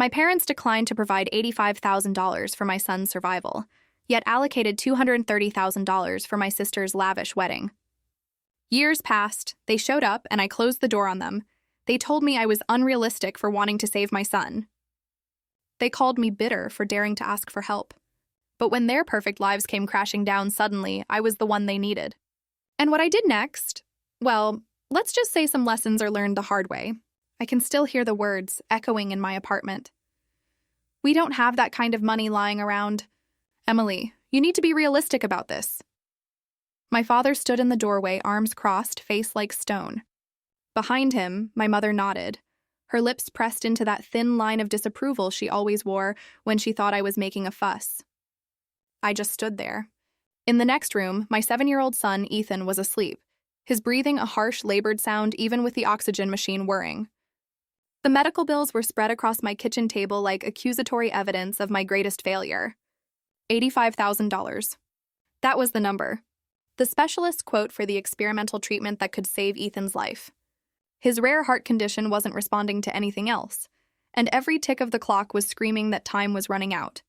My parents declined to provide $85,000 for my son's survival, yet allocated $230,000 for my sister's lavish wedding. Years passed, they showed up, and I closed the door on them. They told me I was unrealistic for wanting to save my son. They called me bitter for daring to ask for help. But when their perfect lives came crashing down suddenly, I was the one they needed. And what I did next? Well, let's just say some lessons are learned the hard way. I can still hear the words echoing in my apartment. We don't have that kind of money lying around. Emily, you need to be realistic about this. My father stood in the doorway, arms crossed, face like stone. Behind him, my mother nodded, her lips pressed into that thin line of disapproval she always wore when she thought I was making a fuss. I just stood there. In the next room, my 7-year-old son, Ethan, was asleep, his breathing a harsh, labored sound even with the oxygen machine whirring. The medical bills were spread across my kitchen table like accusatory evidence of my greatest failure. $85,000. That was the number. The specialist's quote for the experimental treatment that could save Ethan's life. His rare heart condition wasn't responding to anything else, and every tick of the clock was screaming that time was running out.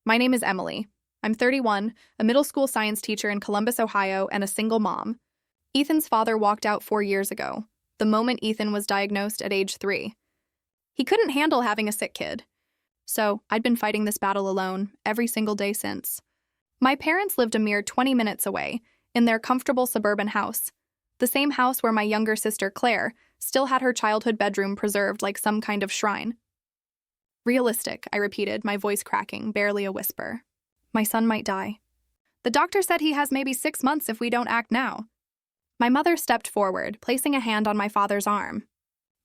My name is Emily. I'm 31, a middle school science teacher in Columbus, Ohio, and a single mom. Ethan's father walked out 4 years ago, the moment Ethan was diagnosed at age 3. He couldn't handle having a sick kid. So I'd been fighting this battle alone every single day since. My parents lived a mere 20 minutes away, in their comfortable suburban house, the same house where my younger sister, Claire, still had her childhood bedroom preserved like some kind of shrine. Realistic, I repeated, my voice cracking, barely a whisper. My son might die. The doctor said he has maybe 6 months if we don't act now. My mother stepped forward, placing a hand on my father's arm.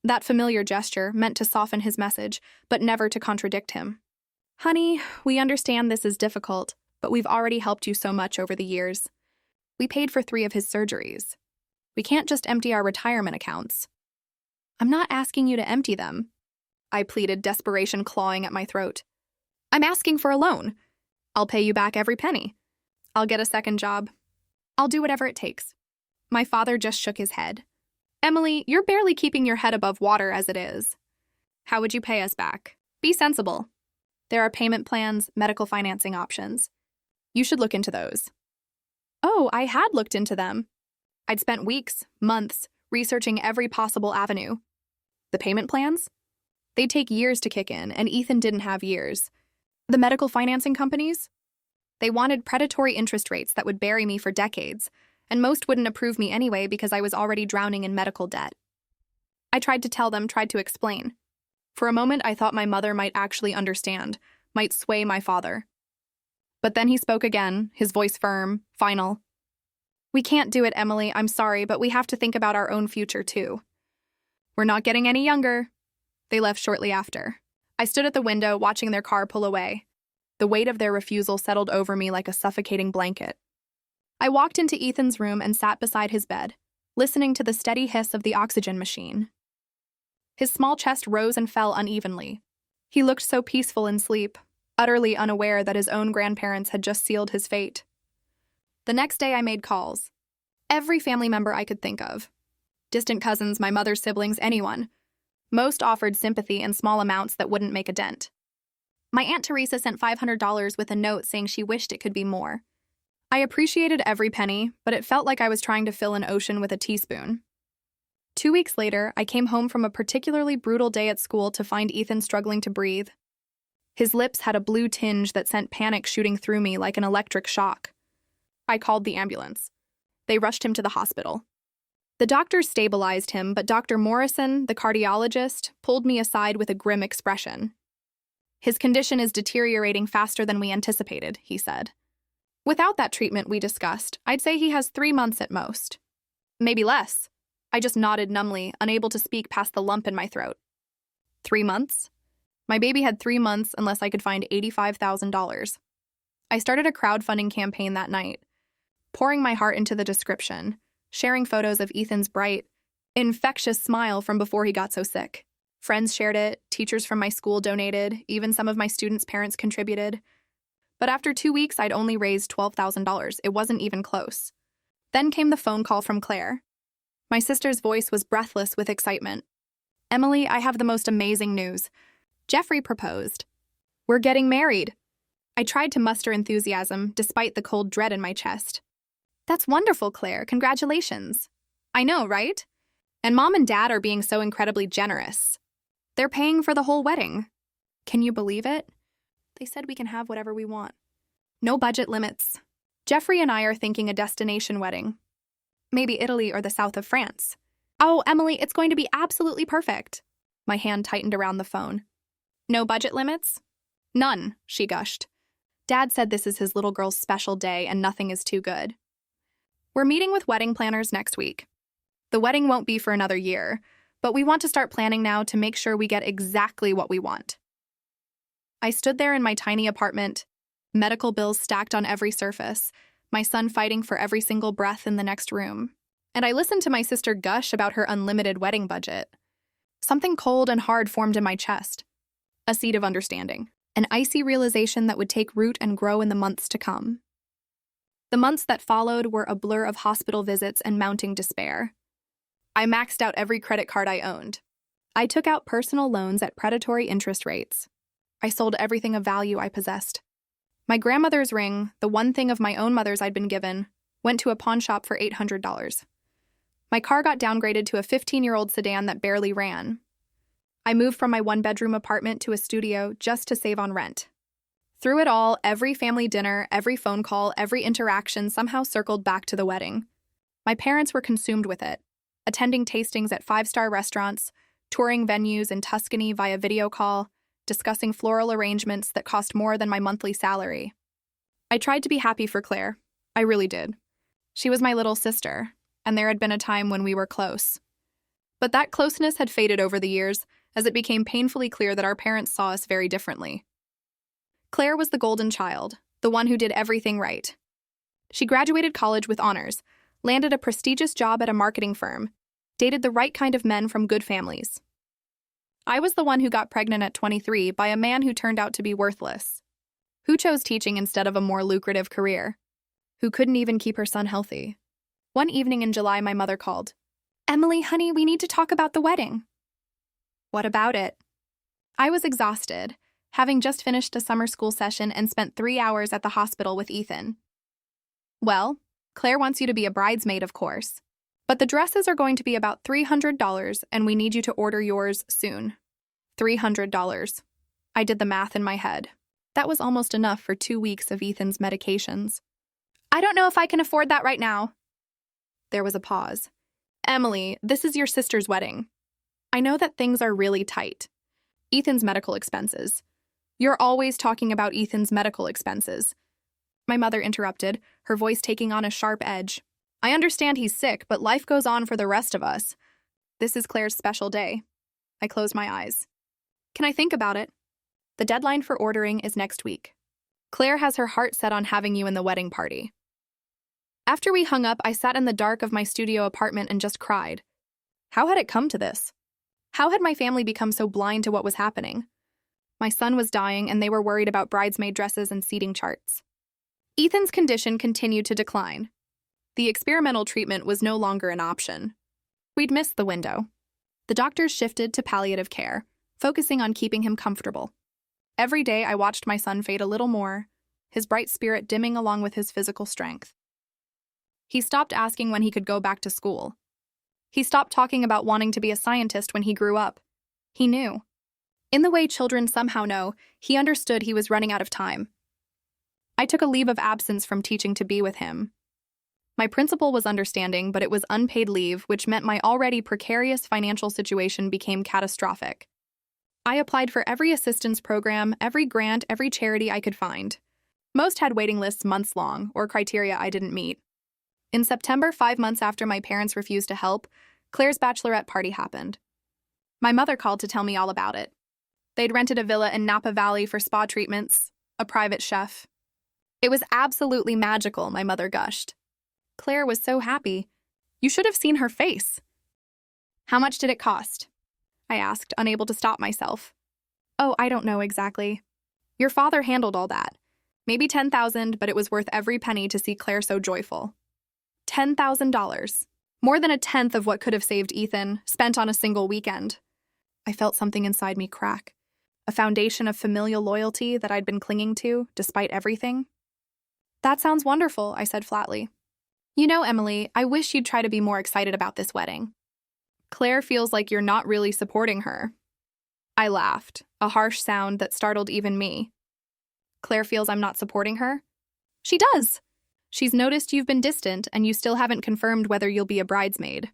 That familiar gesture meant to soften his message, but never to contradict him. Honey, we understand this is difficult, but we've already helped you so much over the years. We paid for 3 of his surgeries. We can't just empty our retirement accounts. I'm not asking you to empty them, I pleaded, desperation clawing at my throat. I'm asking for a loan. I'll pay you back every penny. I'll get a second job. I'll do whatever it takes. My father just shook his head. Emily, you're barely keeping your head above water as it is. How would you pay us back? Be sensible. There are payment plans, medical financing options. You should look into those. Oh, I had looked into them. I'd spent weeks, months, researching every possible avenue. The payment plans? They'd take years to kick in, and Ethan didn't have years. The medical financing companies? They wanted predatory interest rates that would bury me for decades, and most wouldn't approve me anyway because I was already drowning in medical debt. I tried to tell them, tried to explain. For a moment, I thought my mother might actually understand, might sway my father. But then he spoke again, his voice firm, final. We can't do it, Emily, I'm sorry, but we have to think about our own future too. We're not getting any younger. They left shortly after. I stood at the window, watching their car pull away. The weight of their refusal settled over me like a suffocating blanket. I walked into Ethan's room and sat beside his bed, listening to the steady hiss of the oxygen machine. His small chest rose and fell unevenly. He looked so peaceful in sleep, utterly unaware that his own grandparents had just sealed his fate. The next day I made calls. Every family member I could think of. Distant cousins, my mother's siblings, anyone. Most offered sympathy in small amounts that wouldn't make a dent. My Aunt Teresa sent $500 with a note saying she wished it could be more. I appreciated every penny, but it felt like I was trying to fill an ocean with a teaspoon. 2 weeks later, I came home from a particularly brutal day at school to find Ethan struggling to breathe. His lips had a blue tinge that sent panic shooting through me like an electric shock. I called the ambulance. They rushed him to the hospital. The doctors stabilized him, but Dr. Morrison, the cardiologist, pulled me aside with a grim expression. His condition is deteriorating faster than we anticipated, he said. Without that treatment we discussed, I'd say he has 3 months at most. Maybe less. I just nodded numbly, unable to speak past the lump in my throat. 3 months? My baby had 3 months unless I could find $85,000. I started a crowdfunding campaign that night, pouring my heart into the description, sharing photos of Ethan's bright, infectious smile from before he got so sick. Friends shared it, teachers from my school donated, even some of my students' parents contributed. But after 2 weeks, I'd only raised $12,000. It wasn't even close. Then came the phone call from Claire. My sister's voice was breathless with excitement. Emily, I have the most amazing news. Jeffrey proposed. We're getting married. I tried to muster enthusiasm despite the cold dread in my chest. That's wonderful, Claire. Congratulations. I know, right? And Mom and Dad are being so incredibly generous. They're paying for the whole wedding. Can you believe it? They said we can have whatever we want. No budget limits. Jeffrey and I are thinking a destination wedding. Maybe Italy or the south of France. Oh, Emily, it's going to be absolutely perfect. My hand tightened around the phone. No budget limits? None, she gushed. Dad said this is his little girl's special day and nothing is too good. We're meeting with wedding planners next week. The wedding won't be for another year, but we want to start planning now to make sure we get exactly what we want. I stood there in my tiny apartment, medical bills stacked on every surface, my son fighting for every single breath in the next room. And I listened to my sister gush about her unlimited wedding budget. Something cold and hard formed in my chest. A seed of understanding. An icy realization that would take root and grow in the months to come. The months that followed were a blur of hospital visits and mounting despair. I maxed out every credit card I owned. I took out personal loans at predatory interest rates. I sold everything of value I possessed. My grandmother's ring, the one thing of my own mother's I'd been given, went to a pawn shop for $800. My car got downgraded to a 15-year-old sedan that barely ran. I moved from my one-bedroom apartment to a studio just to save on rent. Through it all, every family dinner, every phone call, every interaction somehow circled back to the wedding. My parents were consumed with it, attending tastings at five-star restaurants, touring venues in Tuscany via video call, discussing floral arrangements that cost more than my monthly salary. I tried to be happy for Claire. I really did. She was my little sister, and there had been a time when we were close. But that closeness had faded over the years, as it became painfully clear that our parents saw us very differently. Claire was the golden child, the one who did everything right. She graduated college with honors, landed a prestigious job at a marketing firm, dated the right kind of men from good families. I was the one who got pregnant at 23 by a man who turned out to be worthless, who chose teaching instead of a more lucrative career, who couldn't even keep her son healthy. One evening in July, my mother called. Emily, honey, we need to talk about the wedding. What about it? I was exhausted, having just finished a summer school session and spent 3 hours at the hospital with Ethan. Well, Claire wants you to be a bridesmaid, of course. But the dresses are going to be about $300, and we need you to order yours soon. $300. I did the math in my head. That was almost enough for 2 weeks of Ethan's medications. I don't know if I can afford that right now. There was a pause. Emily, this is your sister's wedding. I know that things are really tight. Ethan's medical expenses. You're always talking about Ethan's medical expenses. My mother interrupted, her voice taking on a sharp edge. I understand he's sick, but life goes on for the rest of us. This is Claire's special day. I closed my eyes. Can I think about it? The deadline for ordering is next week. Claire has her heart set on having you in the wedding party. After we hung up, I sat in the dark of my studio apartment and just cried. How had it come to this? How had my family become so blind to what was happening? My son was dying, and they were worried about bridesmaid dresses and seating charts. Ethan's condition continued to decline. The experimental treatment was no longer an option. We'd missed the window. The doctors shifted to palliative care, focusing on keeping him comfortable. Every day I watched my son fade a little more, his bright spirit dimming along with his physical strength. He stopped asking when he could go back to school. He stopped talking about wanting to be a scientist when he grew up. He knew. In the way children somehow know, he understood he was running out of time. I took a leave of absence from teaching to be with him. My principal was understanding, but it was unpaid leave, which meant my already precarious financial situation became catastrophic. I applied for every assistance program, every grant, every charity I could find. Most had waiting lists months long, or criteria I didn't meet. In September, 5 months after my parents refused to help, Claire's bachelorette party happened. My mother called to tell me all about it. They'd rented a villa in Napa Valley for spa treatments, a private chef. It was absolutely magical, my mother gushed. Claire was so happy. You should have seen her face. How much did it cost? I asked, unable to stop myself. Oh, I don't know exactly. Your father handled all that. Maybe $10,000, but it was worth every penny to see Claire so joyful. $10,000. More than a tenth of what could have saved Ethan, spent on a single weekend. I felt something inside me crack. a foundation of familial loyalty that I'd been clinging to, despite everything. That sounds wonderful, I said flatly. You know, Emily, I wish you'd try to be more excited about this wedding. Claire feels like you're not really supporting her. I laughed, a harsh sound that startled even me. Claire feels I'm not supporting her? She does. She's noticed you've been distant and you still haven't confirmed whether you'll be a bridesmaid.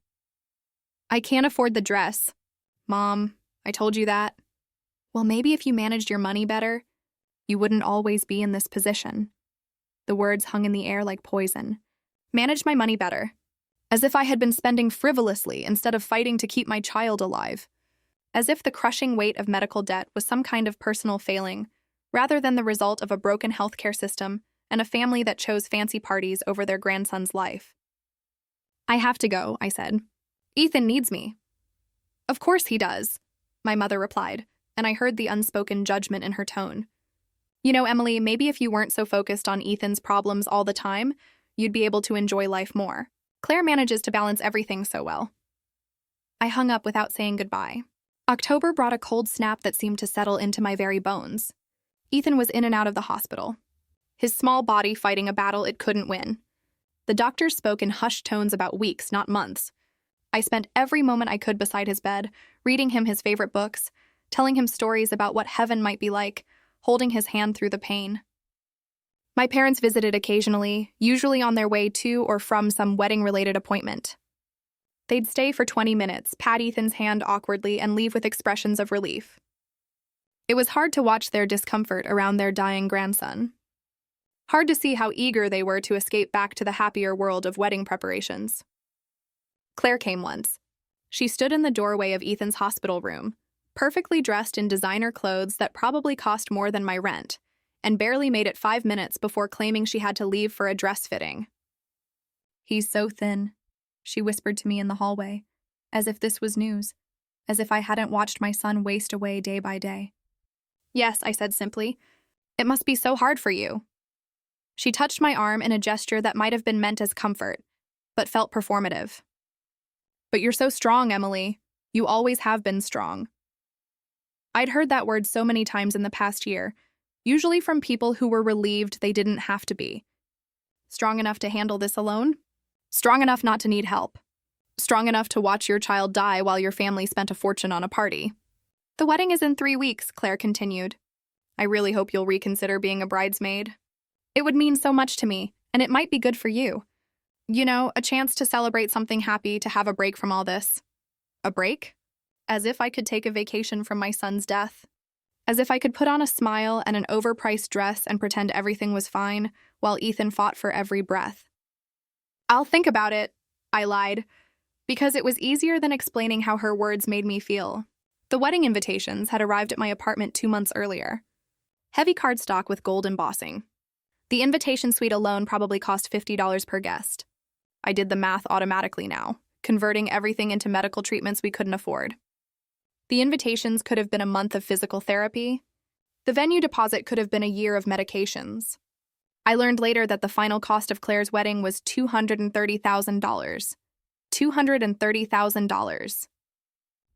I can't afford the dress. Mom, I told you that. Well, maybe if you managed your money better, you wouldn't always be in this position. The words hung in the air like poison. Manage my money better. As if I had been spending frivolously instead of fighting to keep my child alive. As if the crushing weight of medical debt was some kind of personal failing, rather than the result of a broken healthcare system and a family that chose fancy parties over their grandson's life. I have to go, I said. Ethan needs me. Of course he does, my mother replied, and I heard the unspoken judgment in her tone. You know, Emily, maybe if you weren't so focused on Ethan's problems all the time, you'd be able to enjoy life more. Claire manages to balance everything so well. I hung up without saying goodbye. October brought a cold snap that seemed to settle into my very bones. Ethan was in and out of the hospital, his small body fighting a battle it couldn't win. The doctors spoke in hushed tones about weeks, not months. I spent every moment I could beside his bed, reading him his favorite books, telling him stories about what heaven might be like, holding his hand through the pain. My parents visited occasionally, usually on their way to or from some wedding-related appointment. They'd stay for 20 minutes, pat Ethan's hand awkwardly, and leave with expressions of relief. It was hard to watch their discomfort around their dying grandson. Hard to see how eager they were to escape back to the happier world of wedding preparations. Claire came once. She stood in the doorway of Ethan's hospital room, perfectly dressed in designer clothes that probably cost more than my rent, and barely made it 5 minutes before claiming she had to leave for a dress fitting. He's so thin, she whispered to me in the hallway, as if this was news, as if I hadn't watched my son waste away day by day. Yes, I said simply. It must be so hard for you. She touched my arm in a gesture that might have been meant as comfort, but felt performative. But you're so strong, Emily. You always have been strong. I'd heard that word so many times in the past year, usually from people who were relieved they didn't have to be. Strong enough to handle this alone? Strong enough not to need help. Strong enough to watch your child die while your family spent a fortune on a party. The wedding is in 3 weeks, Claire continued. I really hope you'll reconsider being a bridesmaid. It would mean so much to me, and it might be good for you. You know, a chance to celebrate something happy, to have a break from all this. A break? As if I could take a vacation from my son's death. As if I could put on a smile and an overpriced dress and pretend everything was fine, while Ethan fought for every breath. I'll think about it, I lied, because it was easier than explaining how her words made me feel. The wedding invitations had arrived at my apartment 2 months earlier. Heavy cardstock with gold embossing. The invitation suite alone probably cost $50 per guest. I did the math automatically now, converting everything into medical treatments we couldn't afford. The invitations could have been a month of physical therapy. The venue deposit could have been a year of medications. I learned later that the final cost of Claire's wedding was $230,000. $230,000.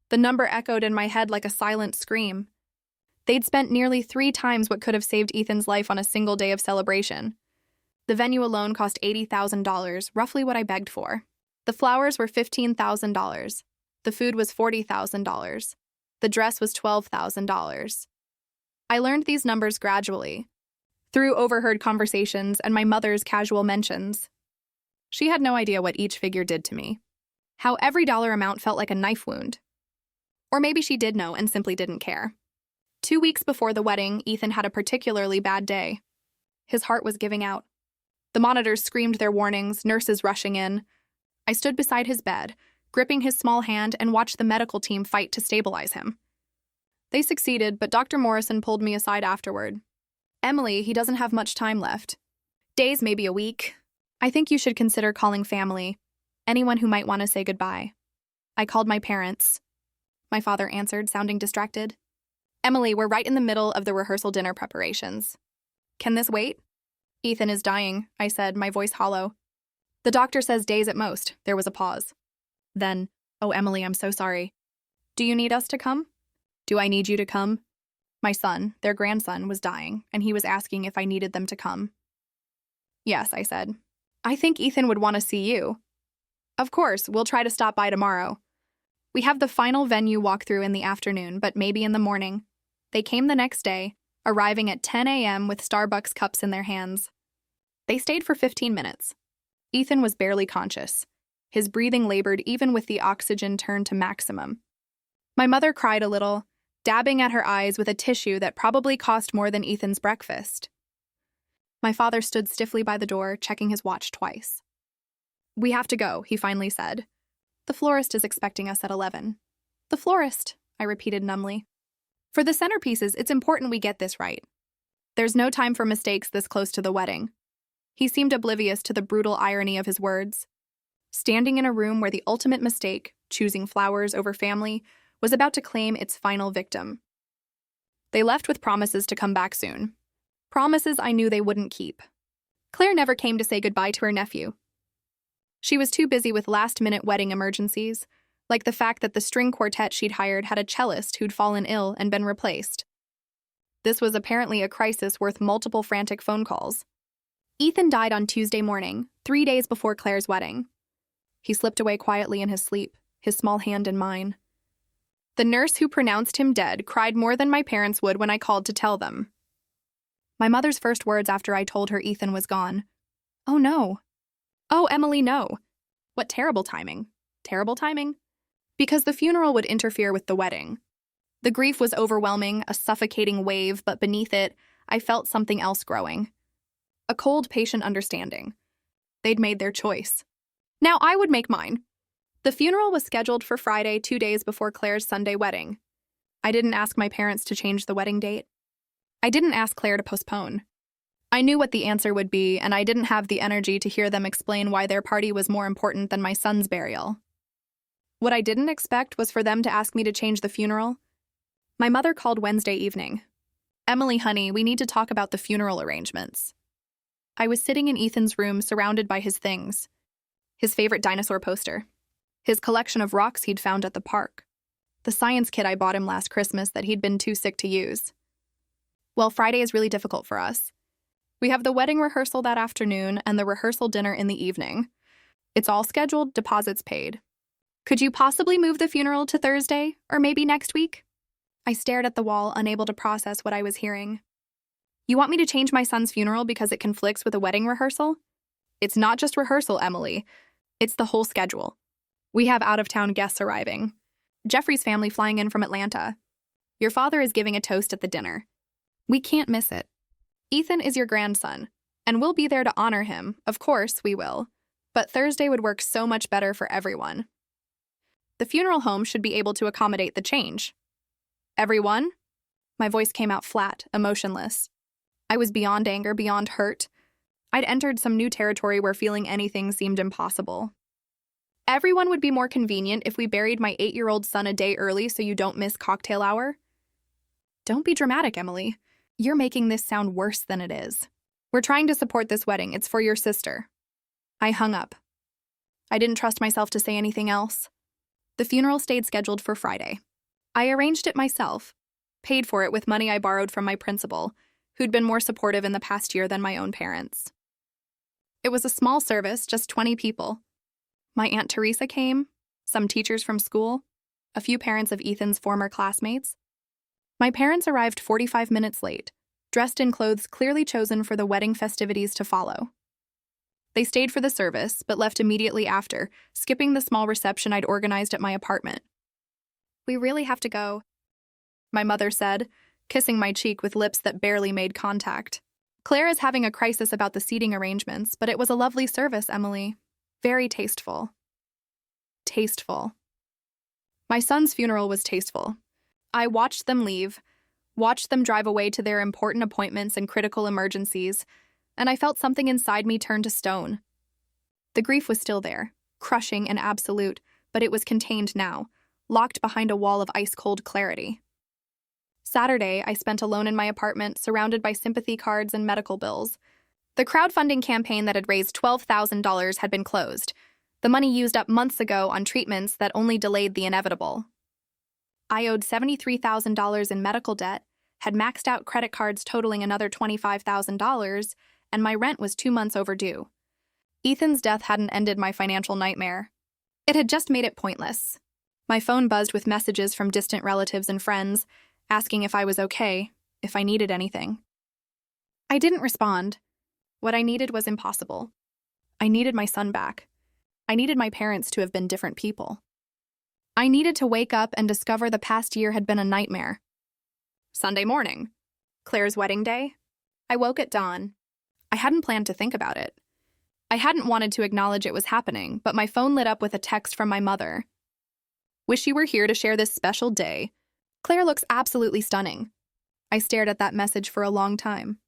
The number echoed in my head like a silent scream. They'd spent nearly 3 times what could have saved Ethan's life on a single day of celebration. The venue alone cost $80,000, roughly what I begged for. The flowers were $15,000. The food was $40,000. The dress was $12,000. I learned these numbers gradually, through overheard conversations and my mother's casual mentions. She had no idea what each figure did to me, how every dollar amount felt like a knife wound. Or maybe she did know and simply didn't care. 2 weeks before the wedding, Ethan had a particularly bad day. His heart was giving out. The monitors screamed their warnings, nurses rushing in. I stood beside his bed, gripping his small hand, and watched the medical team fight to stabilize him. They succeeded, but Dr. Morrison pulled me aside afterward. Emily, he doesn't have much time left. Days, maybe a week. I think you should consider calling family, anyone who might want to say goodbye. I called my parents. My father answered, sounding distracted. Emily, we're right in the middle of the rehearsal dinner preparations. Can this wait? Ethan is dying, I said, my voice hollow. The doctor says days at most. There was a pause. Then, oh, Emily, I'm so sorry. Do you need us to come? Do I need you to come? My son, their grandson, was dying, and he was asking if I needed them to come. Yes, I said. I think Ethan would want to see you. Of course, we'll try to stop by tomorrow. We have the final venue walkthrough in the afternoon, but maybe in the morning. They came the next day, arriving at 10 a.m. with Starbucks cups in their hands. They stayed for 15 minutes. Ethan was barely conscious. His breathing labored even with the oxygen turned to maximum. My mother cried a little, dabbing at her eyes with a tissue that probably cost more than Ethan's breakfast. My father stood stiffly by the door, checking his watch twice. We have to go, he finally said. The florist is expecting us at 11. The florist, I repeated numbly. For the centerpieces, it's important we get this right. There's no time for mistakes this close to the wedding. He seemed oblivious to the brutal irony of his words. Standing in a room where the ultimate mistake, choosing flowers over family, was about to claim its final victim. They left with promises to come back soon. Promises I knew they wouldn't keep. Claire never came to say goodbye to her nephew. She was too busy with last-minute wedding emergencies, like the fact that the string quartet she'd hired had a cellist who'd fallen ill and been replaced. This was apparently a crisis worth multiple frantic phone calls. Ethan died on Tuesday morning, 3 days before Claire's wedding. He slipped away quietly in his sleep, his small hand in mine. The nurse who pronounced him dead cried more than my parents would when I called to tell them. My mother's first words after I told her Ethan was gone. Oh no. Oh, Emily, no. What terrible timing. Terrible timing? Because the funeral would interfere with the wedding. The grief was overwhelming, a suffocating wave, but beneath it, I felt something else growing. A cold, patient understanding. They'd made their choice. Now I would make mine. The funeral was scheduled for Friday, 2 days before Claire's Sunday wedding. I didn't ask my parents to change the wedding date. I didn't ask Claire to postpone. I knew what the answer would be, and I didn't have the energy to hear them explain why their party was more important than my son's burial. What I didn't expect was for them to ask me to change the funeral. My mother called Wednesday evening. Emily, honey, we need to talk about the funeral arrangements. I was sitting in Ethan's room surrounded by his things. His favorite dinosaur poster. His collection of rocks he'd found at the park. The science kit I bought him last Christmas that he'd been too sick to use. Well, Friday is really difficult for us. We have the wedding rehearsal that afternoon and the rehearsal dinner in the evening. It's all scheduled, deposits paid. Could you possibly move the funeral to Thursday, or maybe next week? I stared at the wall, unable to process what I was hearing. You want me to change my son's funeral because it conflicts with a wedding rehearsal? It's not just rehearsal, Emily. It's the whole schedule. We have out-of-town guests arriving. Jeffrey's family flying in from Atlanta. Your father is giving a toast at the dinner. We can't miss it. Ethan is your grandson, and we'll be there to honor him. Of course, we will. But Thursday would work so much better for everyone. The funeral home should be able to accommodate the change. Everyone? My voice came out flat, emotionless. I was beyond anger, beyond hurt. I'd entered some new territory where feeling anything seemed impossible. Everyone would be more convenient if we buried my 8-year-old son a day early so you don't miss cocktail hour. Don't be dramatic, Emily. You're making this sound worse than it is. We're trying to support this wedding. It's for your sister. I hung up. I didn't trust myself to say anything else. The funeral stayed scheduled for Friday. I arranged it myself, paid for it with money I borrowed from my principal, who'd been more supportive in the past year than my own parents. It was a small service, just 20 people. My Aunt Teresa came, some teachers from school, a few parents of Ethan's former classmates. My parents arrived 45 minutes late, dressed in clothes clearly chosen for the wedding festivities to follow. They stayed for the service, but left immediately after, skipping the small reception I'd organized at my apartment. We really have to go, my mother said, kissing my cheek with lips that barely made contact. Claire is having a crisis about the seating arrangements, but it was a lovely service, Emily. Very tasteful. Tasteful. My son's funeral was tasteful. I watched them leave, watched them drive away to their important appointments and critical emergencies, and I felt something inside me turn to stone. The grief was still there, crushing and absolute, but it was contained now, locked behind a wall of ice-cold clarity. Saturday, I spent alone in my apartment, surrounded by sympathy cards and medical bills. The crowdfunding campaign that had raised $12,000 had been closed, the money used up months ago on treatments that only delayed the inevitable. I owed $73,000 in medical debt, had maxed out credit cards totaling another $25,000, and my rent was 2 months overdue. Ethan's death hadn't ended my financial nightmare. It had just made it pointless. My phone buzzed with messages from distant relatives and friends, asking if I was okay, if I needed anything. I didn't respond. What I needed was impossible. I needed my son back. I needed my parents to have been different people. I needed to wake up and discover the past year had been a nightmare. Sunday morning. Claire's wedding day. I woke at dawn. I hadn't planned to think about it. I hadn't wanted to acknowledge it was happening, but my phone lit up with a text from my mother. Wish you were here to share this special day. Claire looks absolutely stunning. I stared at that message for a long time.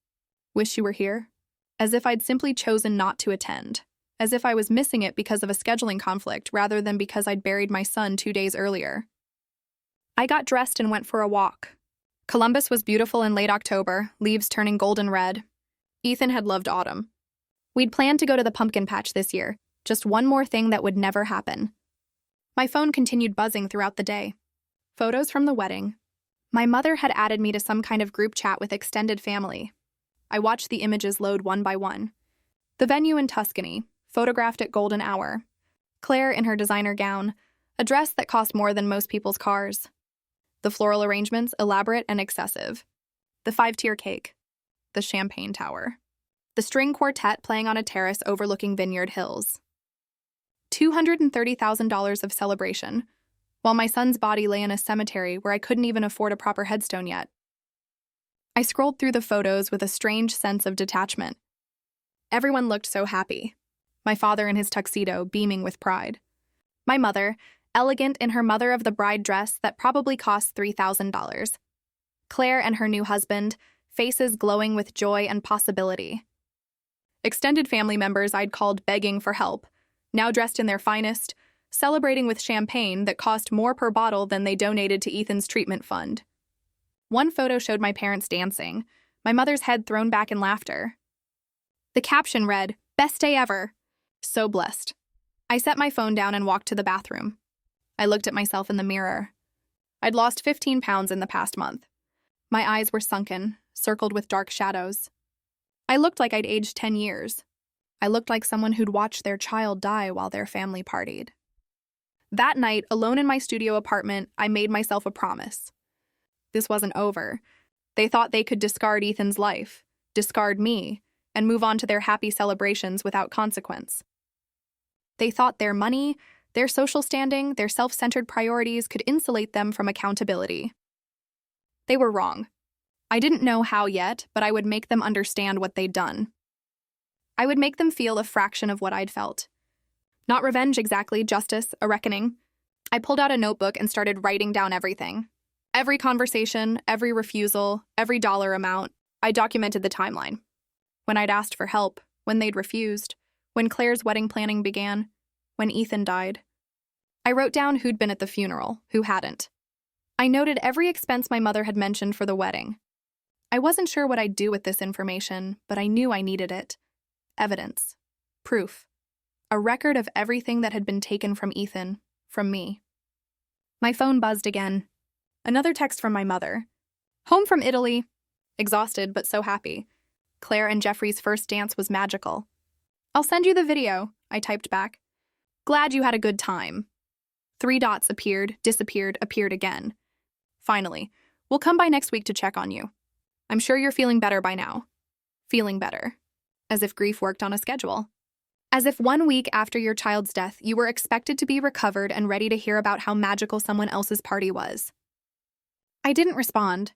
Wish you were here? As if I'd simply chosen not to attend. As if I was missing it because of a scheduling conflict rather than because I'd buried my son 2 days earlier. I got dressed and went for a walk. Columbus was beautiful in late October, leaves turning golden red. Ethan had loved autumn. We'd planned to go to the pumpkin patch this year, just one more thing that would never happen. My phone continued buzzing throughout the day. Photos from the wedding. My mother had added me to some kind of group chat with extended family. I watched the images load one by one. The venue in Tuscany, photographed at golden hour. Claire in her designer gown, a dress that cost more than most people's cars. The floral arrangements elaborate and excessive. The 5-tier cake. The champagne tower. The string quartet playing on a terrace overlooking Vineyard Hills. $230,000 of celebration, while my son's body lay in a cemetery where I couldn't even afford a proper headstone yet. I scrolled through the photos with a strange sense of detachment. Everyone looked so happy. My father in his tuxedo, beaming with pride. My mother, elegant in her mother of the bride dress that probably cost $3,000. Claire and her new husband, faces glowing with joy and possibility. Extended family members I'd called begging for help, now dressed in their finest, celebrating with champagne that cost more per bottle than they donated to Ethan's treatment fund. One photo showed my parents dancing, my mother's head thrown back in laughter. The caption read, "Best day ever." So blessed. I set my phone down and walked to the bathroom. I looked at myself in the mirror. I'd lost 15 pounds in the past month. My eyes were sunken, circled with dark shadows. I looked like I'd aged 10 years. I looked like someone who'd watched their child die while their family partied. That night, alone in my studio apartment, I made myself a promise. This wasn't over. They thought they could discard Ethan's life, discard me, and move on to their happy celebrations without consequence. They thought their money, their social standing, their self-centered priorities could insulate them from accountability. They were wrong. I didn't know how yet, but I would make them understand what they'd done. I would make them feel a fraction of what I'd felt. Not revenge exactly, justice, a reckoning. I pulled out a notebook and started writing down everything. Every conversation, every refusal, every dollar amount. I documented the timeline. When I'd asked for help, when they'd refused, when Claire's wedding planning began, when Ethan died. I wrote down who'd been at the funeral, who hadn't. I noted every expense my mother had mentioned for the wedding. I wasn't sure what I'd do with this information, but I knew I needed it. Evidence. Proof. A record of everything that had been taken from Ethan, from me. My phone buzzed again. Another text from my mother. Home from Italy. Exhausted, but so happy. Claire and Jeffrey's first dance was magical. I'll send you the video, I typed back. Glad you had a good time. 3 dots appeared, disappeared, appeared again. Finally, we'll come by next week to check on you. I'm sure you're feeling better by now. Feeling better. As if grief worked on a schedule. As if 1 week after your child's death, you were expected to be recovered and ready to hear about how magical someone else's party was. I didn't respond.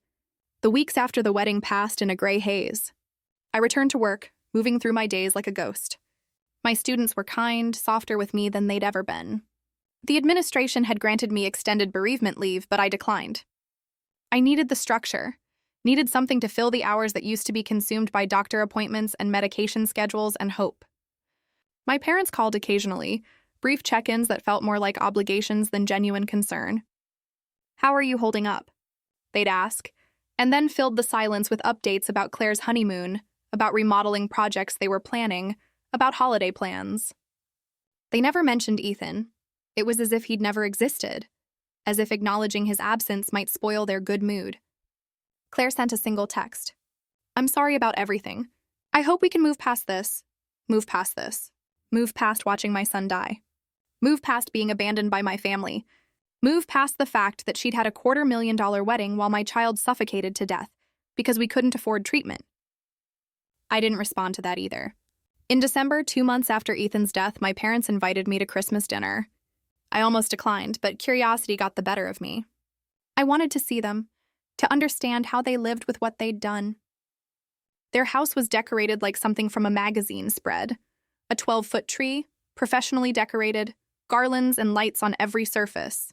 The weeks after the wedding passed in a gray haze. I returned to work, moving through my days like a ghost. My students were kind, softer with me than they'd ever been. The administration had granted me extended bereavement leave, but I declined. I needed the structure. Needed something to fill the hours that used to be consumed by doctor appointments and medication schedules and hope. My parents called occasionally, brief check-ins that felt more like obligations than genuine concern. How are you holding up? They'd ask, and then filled the silence with updates about Claire's honeymoon, about remodeling projects they were planning, about holiday plans. They never mentioned Ethan. It was as if he'd never existed, as if acknowledging his absence might spoil their good mood. Claire sent a single text. I'm sorry about everything. I hope we can move past this. Move past this. Move past watching my son die. Move past being abandoned by my family. Move past the fact that she'd had a $250,000 wedding while my child suffocated to death because we couldn't afford treatment. I didn't respond to that either. In December, 2 months after Ethan's death, my parents invited me to Christmas dinner. I almost declined, but curiosity got the better of me. I wanted to see them, to understand how they lived with what they'd done. Their house was decorated like something from a magazine spread. A 12-foot tree, professionally decorated, garlands and lights on every surface.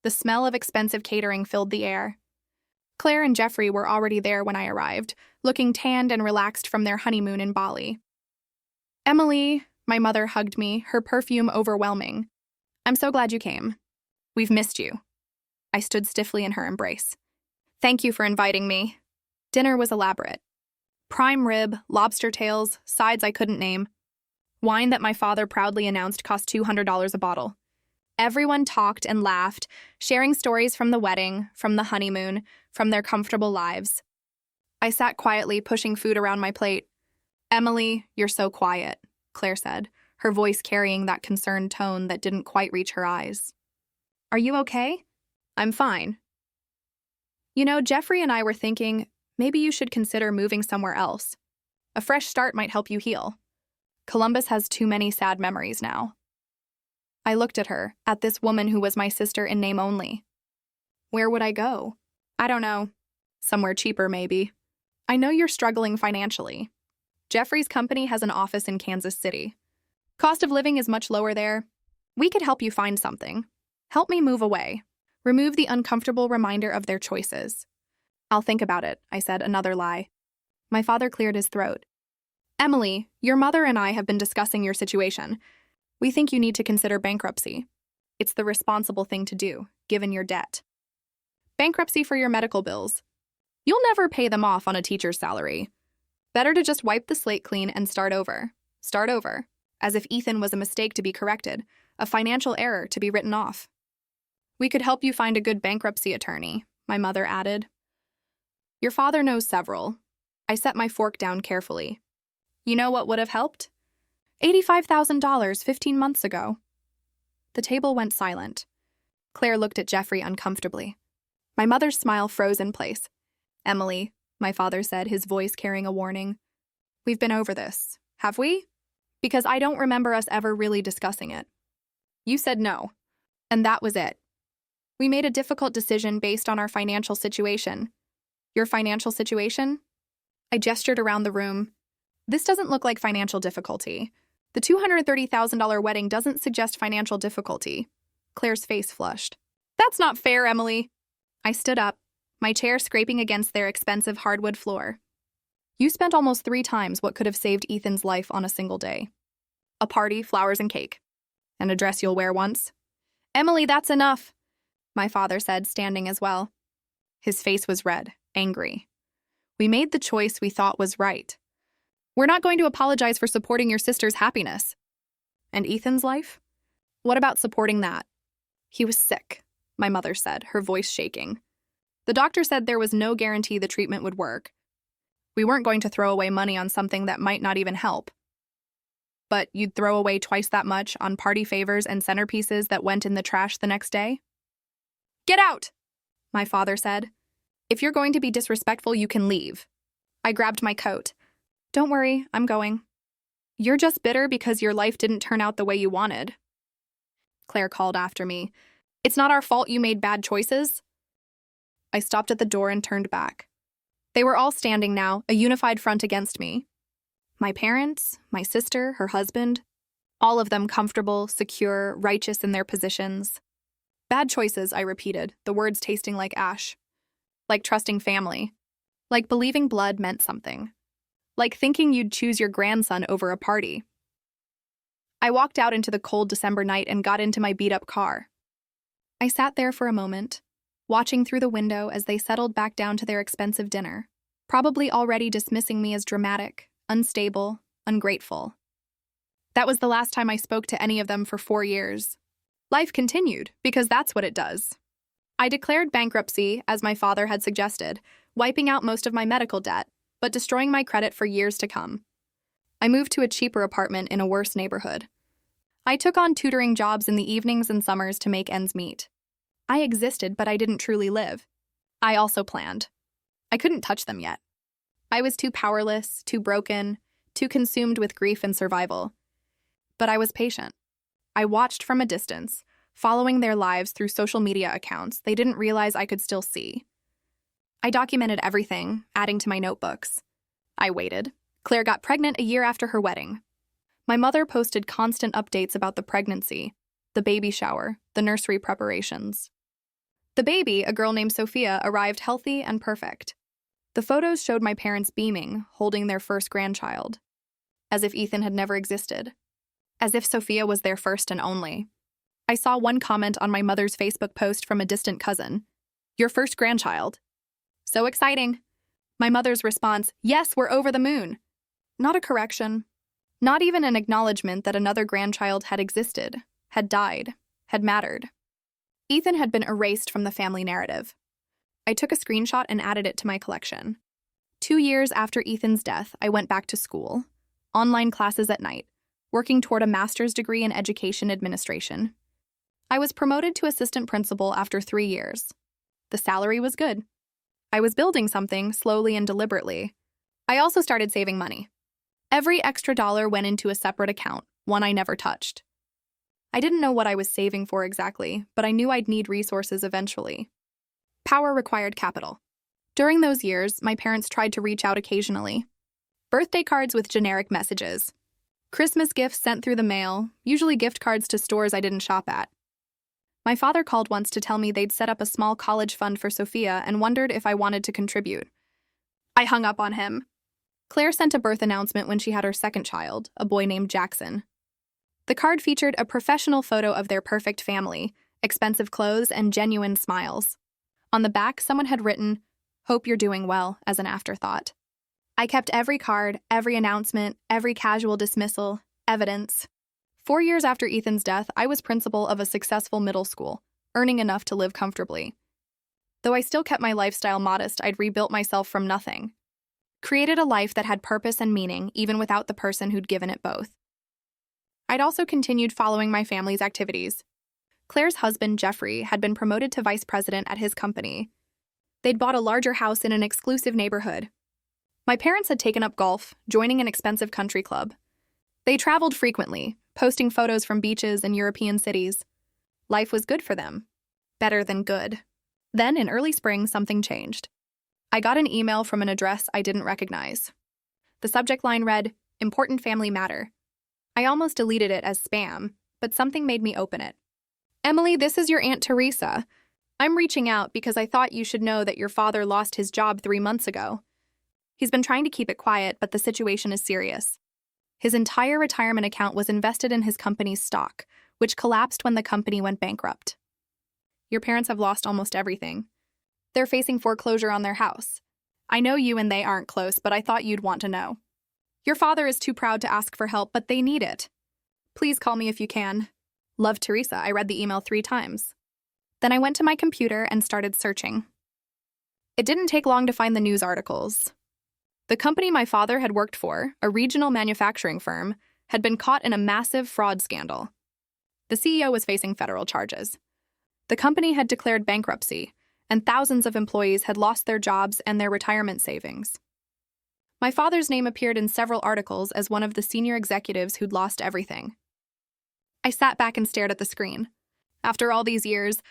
The smell of expensive catering filled the air. Claire and Jeffrey were already there when I arrived, looking tanned and relaxed from their honeymoon in Bali. Emily, my mother hugged me, her perfume overwhelming. I'm so glad you came. We've missed you. I stood stiffly in her embrace. Thank you for inviting me. Dinner was elaborate. Prime rib, lobster tails, sides I couldn't name. Wine that my father proudly announced cost $200 a bottle. Everyone talked and laughed, sharing stories from the wedding, from the honeymoon, from their comfortable lives. I sat quietly, pushing food around my plate. Emily, you're so quiet, Claire said, her voice carrying that concerned tone that didn't quite reach her eyes. Are you okay? I'm fine. You know, Jeffrey and I were thinking, maybe you should consider moving somewhere else. A fresh start might help you heal. Columbus has too many sad memories now. I looked at her, at this woman who was my sister in name only. Where would I go? I don't know. Somewhere cheaper, maybe. I know you're struggling financially. Jeffrey's company has an office in Kansas City. Cost of living is much lower there. We could help you find something. Help me move away. Remove the uncomfortable reminder of their choices. I'll think about it, I said, another lie. My father cleared his throat. Emily, your mother and I have been discussing your situation. We think you need to consider bankruptcy. It's the responsible thing to do, given your debt. Bankruptcy for your medical bills. You'll never pay them off on a teacher's salary. Better to just wipe the slate clean and start over. Start over. As if Ethan was a mistake to be corrected, a financial error to be written off. We could help you find a good bankruptcy attorney, my mother added. Your father knows several. I set my fork down carefully. You know what would have helped? $85,000 15 months ago. The table went silent. Claire looked at Jeffrey uncomfortably. My mother's smile froze in place. Emily, my father said, his voice carrying a warning. We've been over this, have we? Because I don't remember us ever really discussing it. You said no, and that was it. We made a difficult decision based on our financial situation. Your financial situation? I gestured around the room. This doesn't look like financial difficulty. The $230,000 wedding doesn't suggest financial difficulty. Claire's face flushed. That's not fair, Emily. I stood up, my chair scraping against their expensive hardwood floor. You spent almost 3 times what could have saved Ethan's life on a single day. A party, flowers, and cake. And a dress you'll wear once. Emily, that's enough, my father said, standing as well. His face was red, angry. We made the choice we thought was right. We're not going to apologize for supporting your sister's happiness. And Ethan's life? What about supporting that? He was sick, my mother said, her voice shaking. The doctor said there was no guarantee the treatment would work. We weren't going to throw away money on something that might not even help. But you'd throw away twice that much on party favors and centerpieces that went in the trash the next day? Get out, my father said. If you're going to be disrespectful, you can leave. I grabbed my coat. Don't worry, I'm going. You're just bitter because your life didn't turn out the way you wanted. Claire called after me. It's not our fault you made bad choices. I stopped at the door and turned back. They were all standing now, a unified front against me. My parents, my sister, her husband, all of them comfortable, secure, righteous in their positions. Bad choices, I repeated, the words tasting like ash. Like trusting family. Like believing blood meant something. Like thinking you'd choose your grandson over a party. I walked out into the cold December night and got into my beat-up car. I sat there for a moment, watching through the window as they settled back down to their expensive dinner, probably already dismissing me as dramatic, unstable, ungrateful. That was the last time I spoke to any of them for 4 years. Life continued, because that's what it does. I declared bankruptcy, as my father had suggested, wiping out most of my medical debt, but destroying my credit for years to come. I moved to a cheaper apartment in a worse neighborhood. I took on tutoring jobs in the evenings and summers to make ends meet. I existed, but I didn't truly live. I also planned. I couldn't touch them yet. I was too powerless, too broken, too consumed with grief and survival. But I was patient. I watched from a distance, following their lives through social media accounts they didn't realize I could still see. I documented everything, adding to my notebooks. I waited. Claire got pregnant a year after her wedding. My mother posted constant updates about the pregnancy, the baby shower, the nursery preparations. The baby, a girl named Sophia, arrived healthy and perfect. The photos showed my parents beaming, holding their first grandchild. As if Ethan had never existed. As if Sophia was their first and only. I saw one comment on my mother's Facebook post from a distant cousin. "Your first grandchild. So exciting." My mother's response, "Yes, we're over the moon." Not a correction. Not even an acknowledgement that another grandchild had existed, had died, had mattered. Ethan had been erased from the family narrative. I took a screenshot and added it to my collection. 2 years after Ethan's death, I went back to school. Online classes at night, working toward a master's degree in education administration. I was promoted to assistant principal after 3 years. The salary was good. I was building something slowly and deliberately. I also started saving money. Every extra dollar went into a separate account, one I never touched. I didn't know what I was saving for exactly, but I knew I'd need resources eventually. Power required capital. During those years, my parents tried to reach out occasionally. Birthday cards with generic messages. Christmas gifts sent through the mail, usually gift cards to stores I didn't shop at. My father called once to tell me they'd set up a small college fund for Sophia and wondered if I wanted to contribute. I hung up on him. Claire sent a birth announcement when she had her second child, a boy named Jackson. The card featured a professional photo of their perfect family, expensive clothes, and genuine smiles. On the back, someone had written, "Hope you're doing well," as an afterthought. I kept every card, every announcement, every casual dismissal, evidence. 4 years after Ethan's death, I was principal of a successful middle school, earning enough to live comfortably. Though I still kept my lifestyle modest, I'd rebuilt myself from nothing. Created a life that had purpose and meaning, even without the person who'd given it both. I'd also continued following my family's activities. Claire's husband, Jeffrey, had been promoted to vice president at his company. They'd bought a larger house in an exclusive neighborhood. My parents had taken up golf, joining an expensive country club. They traveled frequently, posting photos from beaches and European cities. Life was good for them. Better than good. Then, in early spring, something changed. I got an email from an address I didn't recognize. The subject line read, "Important Family Matter." I almost deleted it as spam, but something made me open it. "Emily, this is your Aunt Teresa. I'm reaching out because I thought you should know that your father lost his job 3 months ago. He's been trying to keep it quiet, but the situation is serious. His entire retirement account was invested in his company's stock, which collapsed when the company went bankrupt. Your parents have lost almost everything. They're facing foreclosure on their house. I know you and they aren't close, but I thought you'd want to know. Your father is too proud to ask for help, but they need it. Please call me if you can. Love, Teresa." I read the email 3 times. Then I went to my computer and started searching. It didn't take long to find the news articles. The company my father had worked for, a regional manufacturing firm, had been caught in a massive fraud scandal. The CEO was facing federal charges. The company had declared bankruptcy, and thousands of employees had lost their jobs and their retirement savings. My father's name appeared in several articles as one of the senior executives who'd lost everything. I sat back and stared at the screen. After all these years,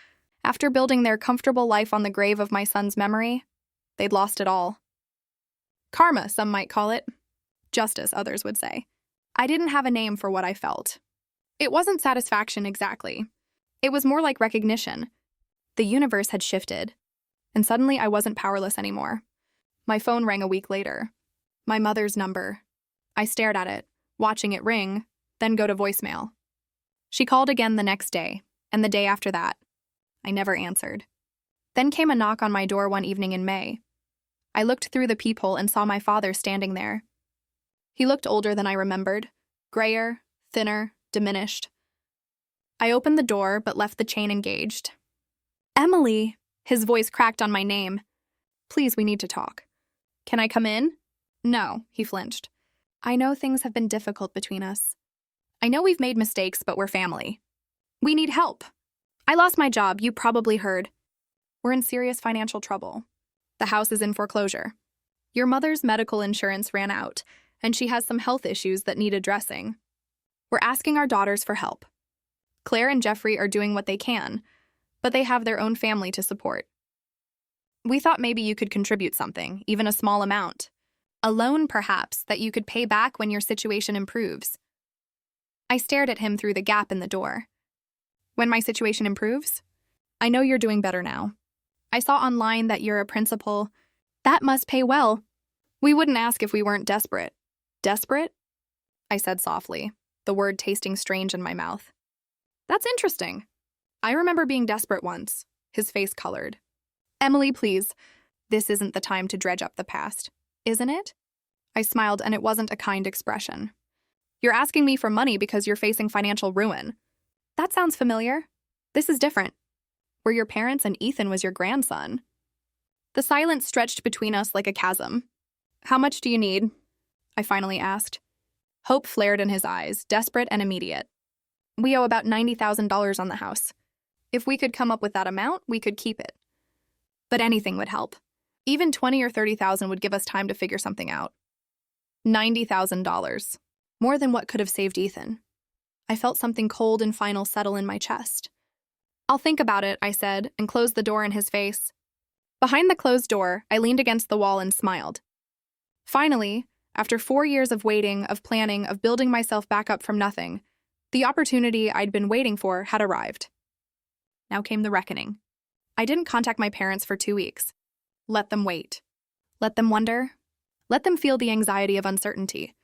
after building their comfortable life on the grave of my son's memory, they'd lost it all. Karma, some might call it. Justice, others would say. I didn't have a name for what I felt. It wasn't satisfaction exactly. It was more like recognition. The universe had shifted, and suddenly I wasn't powerless anymore. My phone rang a week later. My mother's number. I stared at it, watching it ring, then go to voicemail. She called again the next day, and the day after that. I never answered. Then came a knock on my door one evening in May. I looked through the peephole and saw my father standing there. He looked older than I remembered, grayer, thinner, diminished. I opened the door but left the chain engaged. "Emily," his voice cracked on my name. Please, we need to talk. Can I come in? No, he flinched. I know things have been difficult between us. I know we've made mistakes, but we're family. We need help. I lost my job, you probably heard. We're in serious financial trouble. The house is in foreclosure. Your mother's medical insurance ran out, and she has some health issues that need addressing. We're asking our daughters for help. Claire and Jeffrey are doing what they can, but they have their own family to support. We thought maybe you could contribute something, even a small amount. A loan, perhaps, that you could pay back when your situation improves. I stared at him through the gap in the door. When my situation improves? I know you're doing better now. I saw online that you're a principal. That must pay well. We wouldn't ask if we weren't desperate. Desperate? I said softly, the word tasting strange in my mouth. That's interesting. I remember being desperate once. His face colored. Emily, please. This isn't the time to dredge up the past, isn't it? I smiled, and it wasn't a kind expression. You're asking me for money because you're facing financial ruin. That sounds familiar. This is different. We're your parents and Ethan was your grandson. The silence stretched between us like a chasm. How much do you need? I finally asked. Hope flared in his eyes, desperate and immediate. We owe about $90,000 on the house. If we could come up with that amount, we could keep it. But anything would help. Even $20,000 or $30,000 would give us time to figure something out. $90,000. More than what could have saved Ethan. I felt something cold and final settle in my chest. I'll think about it, I said, and closed the door in his face. Behind the closed door, I leaned against the wall and smiled. Finally, after 4 years of waiting, of planning, of building myself back up from nothing, the opportunity I'd been waiting for had arrived. Now came the reckoning. I didn't contact my parents for 2 weeks. Let them wait. Let them wonder. Let them feel the anxiety of uncertainty.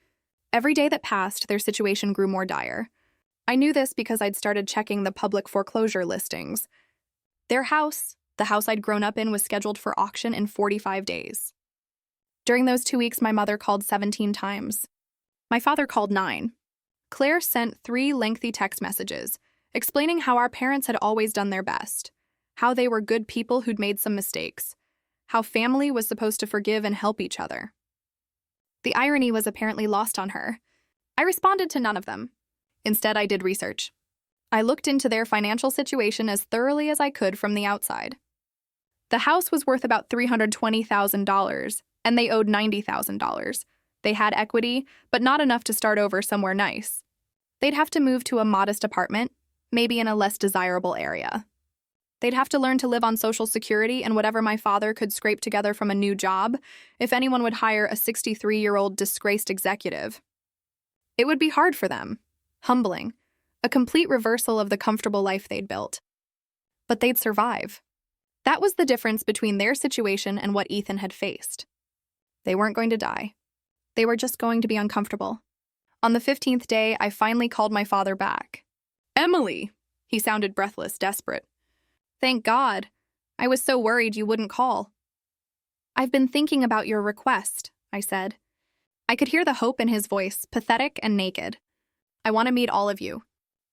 Every day that passed, their situation grew more dire. I knew this because I'd started checking the public foreclosure listings. Their house, the house I'd grown up in, was scheduled for auction in 45 days. During those 2 weeks, my mother called 17 times. My father called 9. Claire sent 3 lengthy text messages, explaining how our parents had always done their best, how they were good people who'd made some mistakes, how family was supposed to forgive and help each other. The irony was apparently lost on her. I responded to none of them. Instead, I did research. I looked into their financial situation as thoroughly as I could from the outside. The house was worth about $320,000, and they owed $90,000. They had equity, but not enough to start over somewhere nice. They'd have to move to a modest apartment, maybe in a less desirable area. They'd have to learn to live on Social Security and whatever my father could scrape together from a new job, if anyone would hire a 63-year-old disgraced executive. It would be hard for them. Humbling. A complete reversal of the comfortable life they'd built. But they'd survive. That was the difference between their situation and what Ethan had faced. They weren't going to die. They were just going to be uncomfortable. On the 15th day, I finally called my father back. Emily! He sounded breathless, desperate. Thank God. I was so worried you wouldn't call. I've been thinking about your request, I said. I could hear the hope in his voice, pathetic and naked. I want to meet all of you.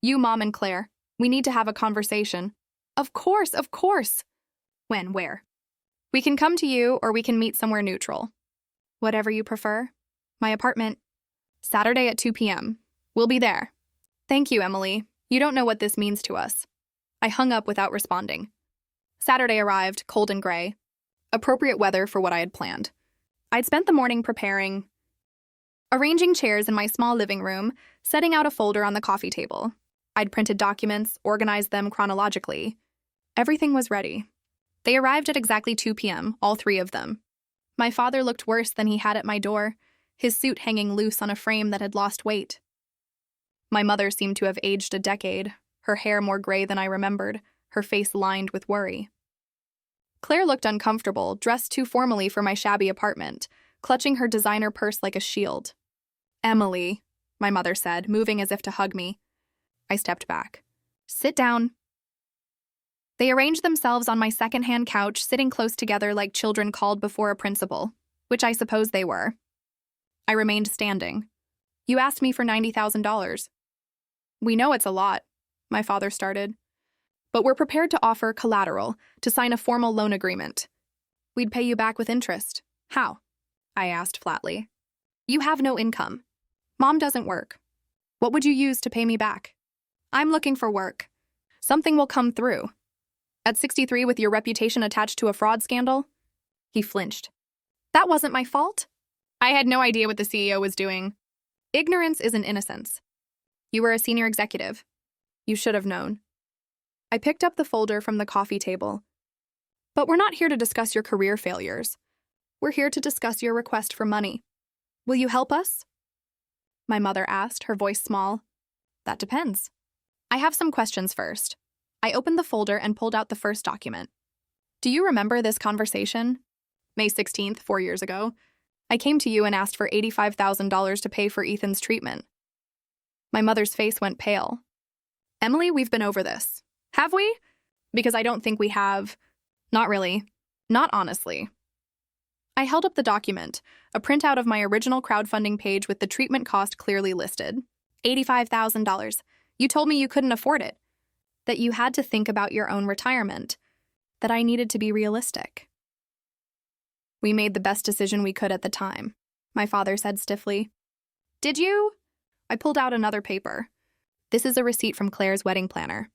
You, Mom, and Claire. We need to have a conversation. Of course, of course. When, where? We can come to you or we can meet somewhere neutral. Whatever you prefer. My apartment. Saturday at 2 p.m. We'll be there. Thank you, Emily. You don't know what this means to us. I hung up without responding. Saturday arrived, cold and gray. Appropriate weather for what I had planned. I'd spent the morning arranging chairs in my small living room, setting out a folder on the coffee table. I'd printed documents, organized them chronologically. Everything was ready. They arrived at exactly 2 p.m., all 3 of them. My father looked worse than he had at my door, his suit hanging loose on a frame that had lost weight. My mother seemed to have aged a decade, her hair more gray than I remembered, her face lined with worry. Claire looked uncomfortable, dressed too formally for my shabby apartment, clutching her designer purse like a shield. Emily, my mother said, moving as if to hug me. I stepped back. Sit down. They arranged themselves on my second-hand couch, sitting close together like children called before a principal, which I suppose they were. I remained standing. You asked me for $90,000. We know it's a lot, my father started. But we're prepared to offer collateral, to sign a formal loan agreement. We'd pay you back with interest. How? I asked flatly. You have no income. Mom doesn't work. What would you use to pay me back? I'm looking for work. Something will come through. At 63 with your reputation attached to a fraud scandal? He flinched. That wasn't my fault. I had no idea what the CEO was doing. Ignorance isn't innocence. You were a senior executive. You should have known. I picked up the folder from the coffee table. But we're not here to discuss your career failures. We're here to discuss your request for money. Will you help us? My mother asked, her voice small. That depends. I have some questions first. I opened the folder and pulled out the first document. Do you remember this conversation? May 16th, 4 years ago. I came to you and asked for $85,000 to pay for Ethan's treatment. My mother's face went pale. Emily, we've been over this. Have we? Because I don't think we have. Not really. Not honestly. I held up the document, a printout of my original crowdfunding page with the treatment cost clearly listed. $85,000. You told me you couldn't afford it. That you had to think about your own retirement. That I needed to be realistic. We made the best decision we could at the time, my father said stiffly. Did you? I pulled out another paper. This is a receipt from Claire's wedding planner.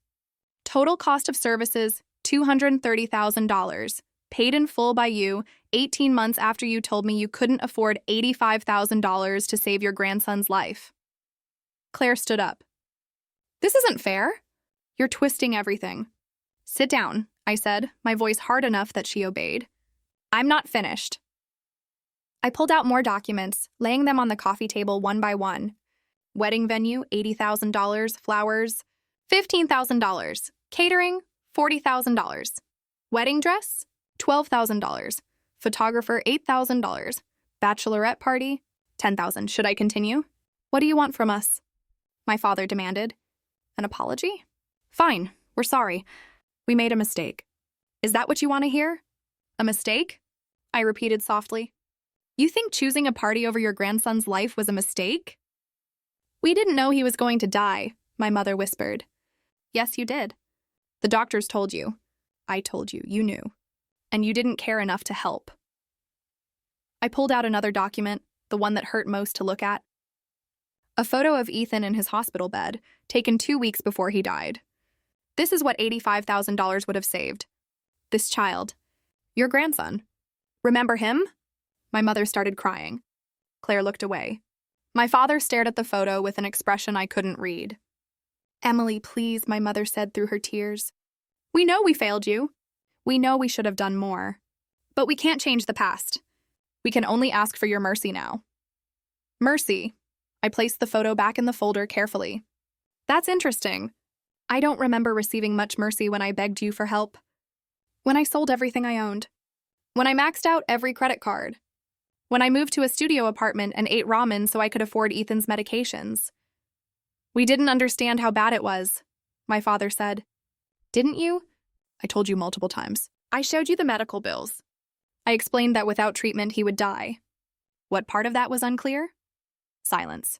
Total cost of services, $230,000. Paid in full by you, 18 months after you told me you couldn't afford $85,000 to save your grandson's life. Claire stood up. This isn't fair. You're twisting everything. Sit down, I said, my voice hard enough that she obeyed. I'm not finished. I pulled out more documents, laying them on the coffee table one by one. Wedding venue, $80,000. Flowers, $15,000. Catering, $40,000. Wedding dress, $12,000. Photographer, $8,000. Bachelorette party, $10,000. Should I continue? What do you want from us? My father demanded. An apology? Fine, we're sorry. We made a mistake. Is that what you want to hear? A mistake? I repeated softly. You think choosing a party over your grandson's life was a mistake? We didn't know he was going to die, my mother whispered. Yes, you did. The doctors told you. I told you. You knew. And you didn't care enough to help. I pulled out another document, the one that hurt most to look at. A photo of Ethan in his hospital bed, taken 2 weeks before he died. This is what $85,000 would have saved. This child. Your grandson. Remember him? My mother started crying. Claire looked away. My father stared at the photo with an expression I couldn't read. Emily, please, my mother said through her tears. We know we failed you. We know we should have done more. But we can't change the past. We can only ask for your mercy now. Mercy. I placed the photo back in the folder carefully. That's interesting. I don't remember receiving much mercy when I begged you for help. When I sold everything I owned. When I maxed out every credit card. When I moved to a studio apartment and ate ramen so I could afford Ethan's medications. We didn't understand how bad it was, my father said. Didn't you? I told you multiple times. I showed you the medical bills. I explained that without treatment he would die. What part of that was unclear? Silence.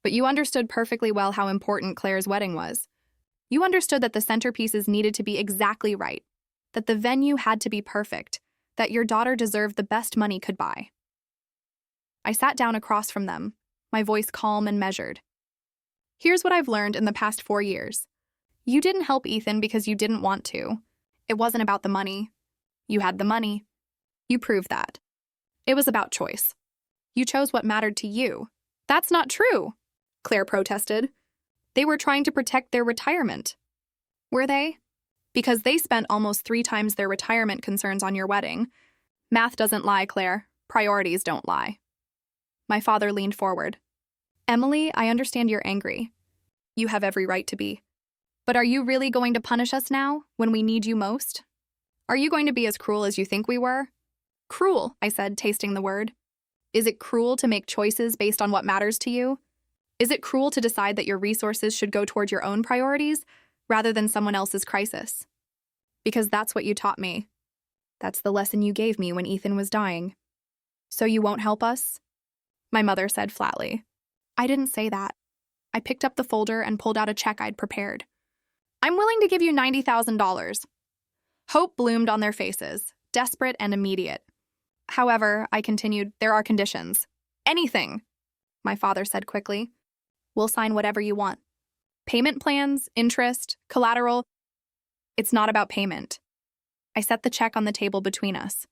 But you understood perfectly well how important Claire's wedding was. You understood that the centerpieces needed to be exactly right, that the venue had to be perfect, that your daughter deserved the best money could buy. I sat down across from them, my voice calm and measured. Here's what I've learned in the past 4 years. You didn't help Ethan because you didn't want to. It wasn't about the money. You had the money. You proved that. It was about choice. You chose what mattered to you. That's not true, Claire protested. They were trying to protect their retirement. Were they? Because they spent almost 3 times their retirement concerns on your wedding. Math doesn't lie, Claire. Priorities don't lie. My father leaned forward. Emily, I understand you're angry. You have every right to be. But are you really going to punish us now, when we need you most? Are you going to be as cruel as you think we were? Cruel, I said, tasting the word. Is it cruel to make choices based on what matters to you? Is it cruel to decide that your resources should go toward your own priorities rather than someone else's crisis? Because that's what you taught me. That's the lesson you gave me when Ethan was dying. So you won't help us? My mother said flatly. I didn't say that. I picked up the folder and pulled out a check I'd prepared. I'm willing to give you $90,000. Hope bloomed on their faces. desperate and immediate. However, I continued, there are conditions. Anything, my father said quickly. We'll sign whatever you want. Payment plans, interest, collateral. It's not about payment. I set the check on the table between us.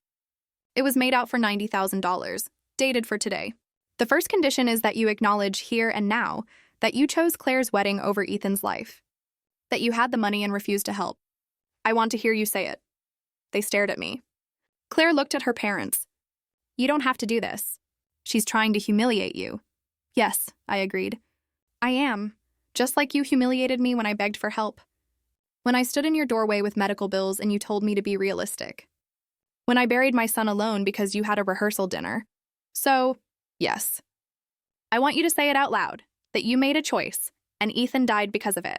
It was made out for $90,000, dated for today. The first condition is that you acknowledge here and now that you chose Claire's wedding over Ethan's life. That you had the money and refused to help. I want to hear you say it. They stared at me. Claire looked at her parents. You don't have to do this. She's trying to humiliate you. Yes, I agreed. I am. Just like you humiliated me when I begged for help. When I stood in your doorway with medical bills and you told me to be realistic. When I buried my son alone because you had a rehearsal dinner. So, yes. I want you to say it out loud, that you made a choice, and Ethan died because of it.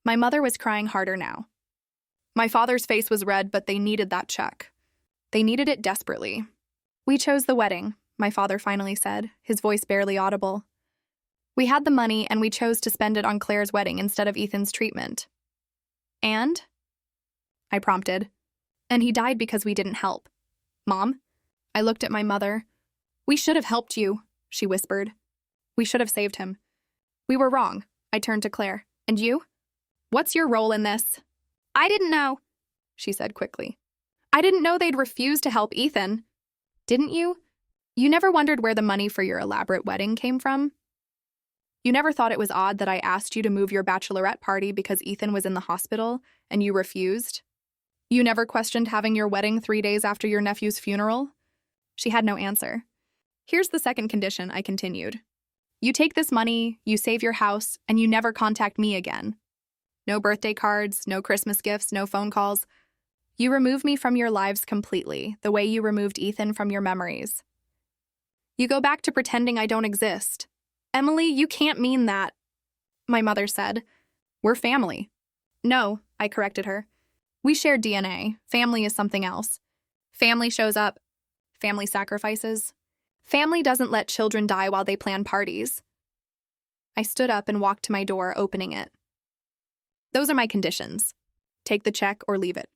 My mother was crying harder now. My father's face was red, but they needed that check. They needed it desperately. We chose the wedding, my father finally said, his voice barely audible. We had the money and we chose to spend it on Claire's wedding instead of Ethan's treatment. And? I prompted. And he died because we didn't help. Mom? I looked at my mother. We should have helped you, she whispered. We should have saved him. We were wrong, I turned to Claire. And you? What's your role in this? I didn't know, she said quickly. I didn't know they'd refuse to help Ethan. Didn't you? You never wondered where the money for your elaborate wedding came from? You never thought it was odd that I asked you to move your bachelorette party because Ethan was in the hospital and you refused? You never questioned having your wedding 3 days after your nephew's funeral? She had no answer. Here's the second condition, I continued. You take this money, you save your house, and you never contact me again. No birthday cards, no Christmas gifts, no phone calls. You remove me from your lives completely, the way you removed Ethan from your memories. You go back to pretending I don't exist. Emily, you can't mean that, my mother said. We're family. No, I corrected her. We share DNA. Family is something else. Family shows up. Family sacrifices. Family doesn't let children die while they plan parties. I stood up and walked to my door, opening it. Those are my conditions. Take the check or leave it.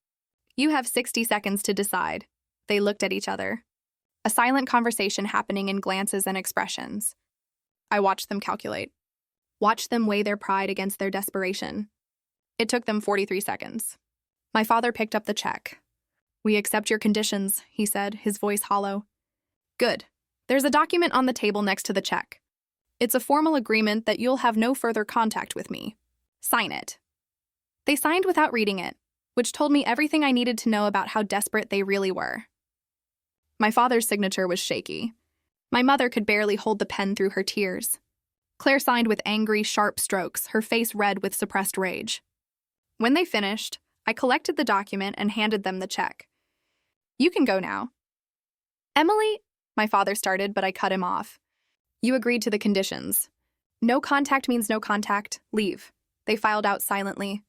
You have 60 seconds to decide. They looked at each other. A silent conversation happening in glances and expressions. I watched them calculate. Watched them weigh their pride against their desperation. It took them 43 seconds. My father picked up the check. We accept your conditions, he said, his voice hollow. Good. There's a document on the table next to the check. It's a formal agreement that you'll have no further contact with me. Sign it. They signed without reading it, which told me everything I needed to know about how desperate they really were. My father's signature was shaky. My mother could barely hold the pen through her tears. Claire signed with angry, sharp strokes, her face red with suppressed rage. When they finished, I collected the document and handed them the check. You can go now. Emily, my father started, but I cut him off. You agreed to the conditions. No contact means no contact. Leave. They filed out silently.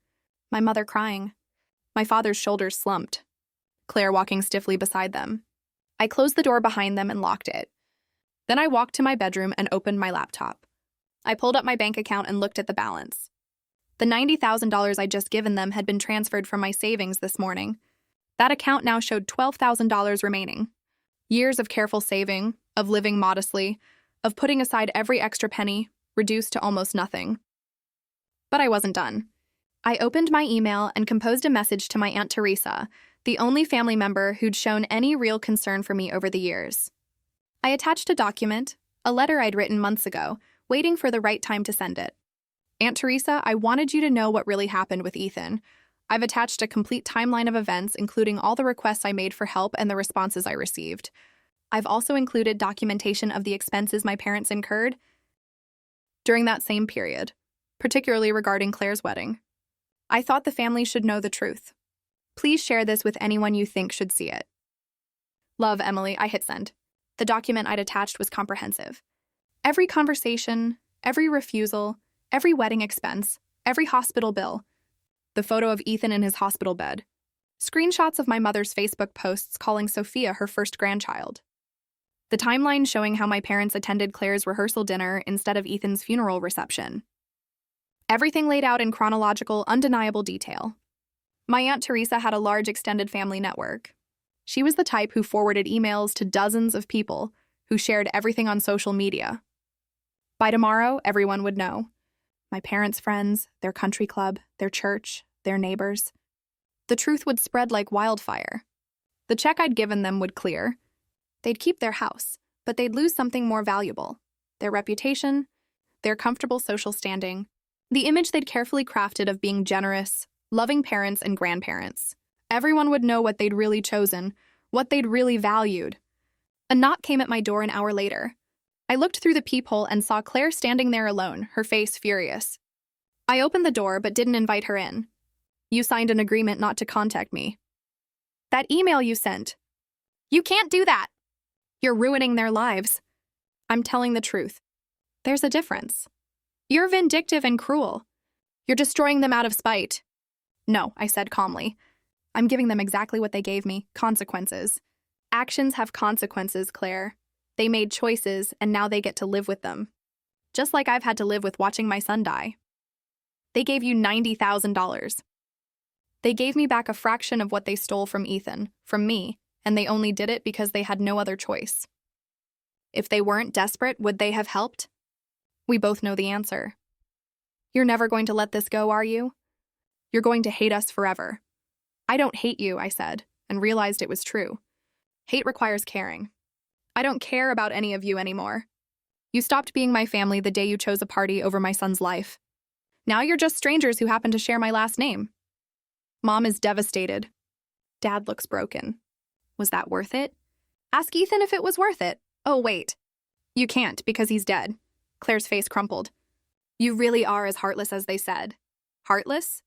My mother crying. My father's shoulders slumped. Claire walking stiffly beside them. I closed the door behind them and locked it. Then I walked to my bedroom and opened my laptop. I pulled up my bank account and looked at the balance. The $90,000 I'd just given them had been transferred from my savings this morning. That account now showed $12,000 remaining. Years of careful saving, of living modestly, of putting aside every extra penny, reduced to almost nothing. But I wasn't done. I opened my email and composed a message to my Aunt Teresa, the only family member who'd shown any real concern for me over the years. I attached a document, a letter I'd written months ago, waiting for the right time to send it. Aunt Teresa, I wanted you to know what really happened with Ethan. I've attached a complete timeline of events, including all the requests I made for help and the responses I received. I've also included documentation of the expenses my parents incurred during that same period, particularly regarding Claire's wedding. I thought the family should know the truth. Please share this with anyone you think should see it. Love, Emily. I hit send. The document I'd attached was comprehensive. Every conversation, every refusal, every wedding expense, every hospital bill, the photo of Ethan in his hospital bed, screenshots of my mother's Facebook posts calling Sophia her first grandchild, the timeline showing how my parents attended Claire's rehearsal dinner instead of Ethan's funeral reception. Everything laid out in chronological, undeniable detail. My Aunt Teresa had a large extended family network. She was the type who forwarded emails to dozens of people, who shared everything on social media. By tomorrow, everyone would know. My parents' friends, their country club, their church, their neighbors. The truth would spread like wildfire. The check I'd given them would clear. They'd keep their house, but they'd lose something more valuable: their reputation, their comfortable social standing, the image they'd carefully crafted of being generous, loving parents and grandparents. Everyone would know what they'd really chosen, what they'd really valued. A knock came at my door an hour later. I looked through the peephole and saw Claire standing there alone, her face furious. I opened the door but didn't invite her in. "You signed an agreement not to contact me." "That email you sent." "You can't do that." "You're ruining their lives." "I'm telling the truth." "There's a difference." "You're vindictive and cruel." "You're destroying them out of spite." "No," I said calmly. "I'm giving them exactly what they gave me: consequences. Actions have consequences, Claire. They made choices, and now they get to live with them. Just like I've had to live with watching my son die. They gave you $90,000. They gave me back a fraction of what they stole from Ethan, from me, and they only did it because they had no other choice. If they weren't desperate, would they have helped? We both know the answer. You're never going to let this go, are you? You're going to hate us forever." "I don't hate you," I said, and realized it was true. Hate requires caring. I don't care about any of you anymore. You stopped being my family the day you chose a party over my son's life. Now you're just strangers who happen to share my last name. Mom is devastated. Dad looks broken. Was that worth it? Ask Ethan if it was worth it. Oh, wait. You can't, because he's dead. Claire's face crumpled. You really are as heartless as they said. Heartless?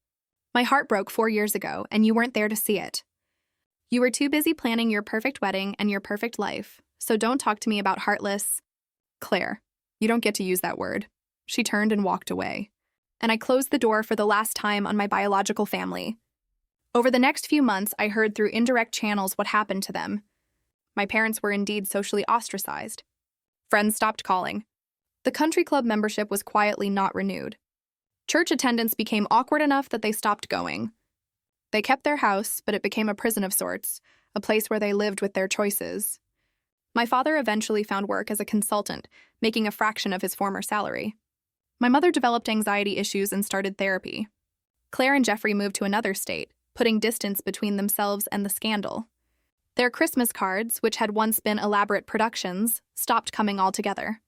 My heart broke 4 years ago, and you weren't there to see it. You were too busy planning your perfect wedding and your perfect life, so don't talk to me about heartless. Claire, you don't get to use that word. She turned and walked away, and I closed the door for the last time on my biological family. Over the next few months, I heard through indirect channels what happened to them. My parents were indeed socially ostracized. Friends stopped calling. The country club membership was quietly not renewed. Church attendance became awkward enough that they stopped going. They kept their house, but it became a prison of sorts, a place where they lived with their choices. My father eventually found work as a consultant, making a fraction of his former salary. My mother developed anxiety issues and started therapy. Claire and Jeffrey moved to another state, putting distance between themselves and the scandal. Their Christmas cards, which had once been elaborate productions, stopped coming altogether.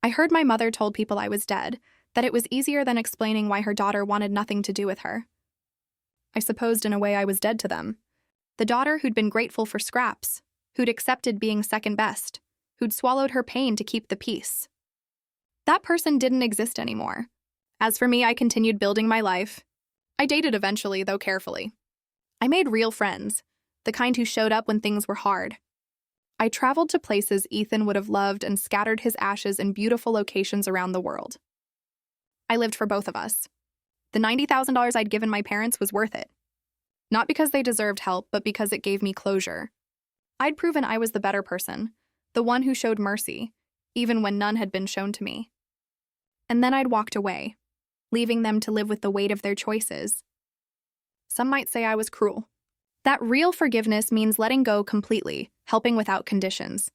I heard my mother told people I was dead, that it was easier than explaining why her daughter wanted nothing to do with her. I supposed in a way I was dead to them. The daughter who'd been grateful for scraps, who'd accepted being second best, who'd swallowed her pain to keep the peace. That person didn't exist anymore. As for me, I continued building my life. I dated eventually, though carefully. I made real friends, the kind who showed up when things were hard. I traveled to places Ethan would have loved and scattered his ashes in beautiful locations around the world. I lived for both of us. The $90,000 I'd given my parents was worth it. Not because they deserved help, but because it gave me closure. I'd proven I was the better person, the one who showed mercy, even when none had been shown to me. And then I'd walked away, leaving them to live with the weight of their choices. Some might say I was cruel. That real forgiveness means letting go completely, helping without conditions.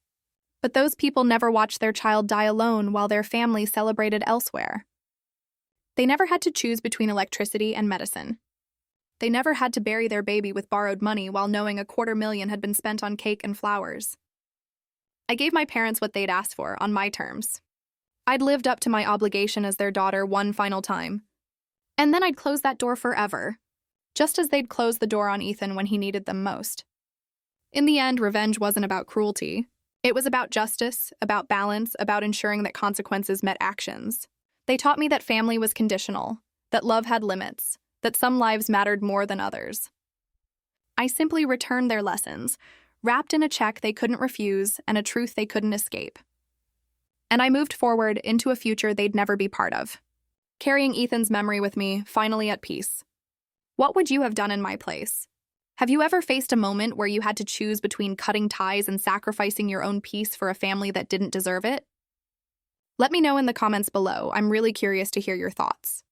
But those people never watched their child die alone while their family celebrated elsewhere. They never had to choose between electricity and medicine. They never had to bury their baby with borrowed money while knowing $250,000 had been spent on cake and flowers. I gave my parents what they'd asked for, on my terms. I'd lived up to my obligation as their daughter one final time. And then I'd close that door forever, just as they'd closed the door on Ethan when he needed them most. In the end, revenge wasn't about cruelty. It was about justice, about balance, about ensuring that consequences met actions. They taught me that family was conditional, that love had limits, that some lives mattered more than others. I simply returned their lessons, wrapped in a check they couldn't refuse and a truth they couldn't escape. And I moved forward into a future they'd never be part of, carrying Ethan's memory with me, finally at peace. What would you have done in my place? Have you ever faced a moment where you had to choose between cutting ties and sacrificing your own peace for a family that didn't deserve it? Let me know in the comments below. I'm really curious to hear your thoughts.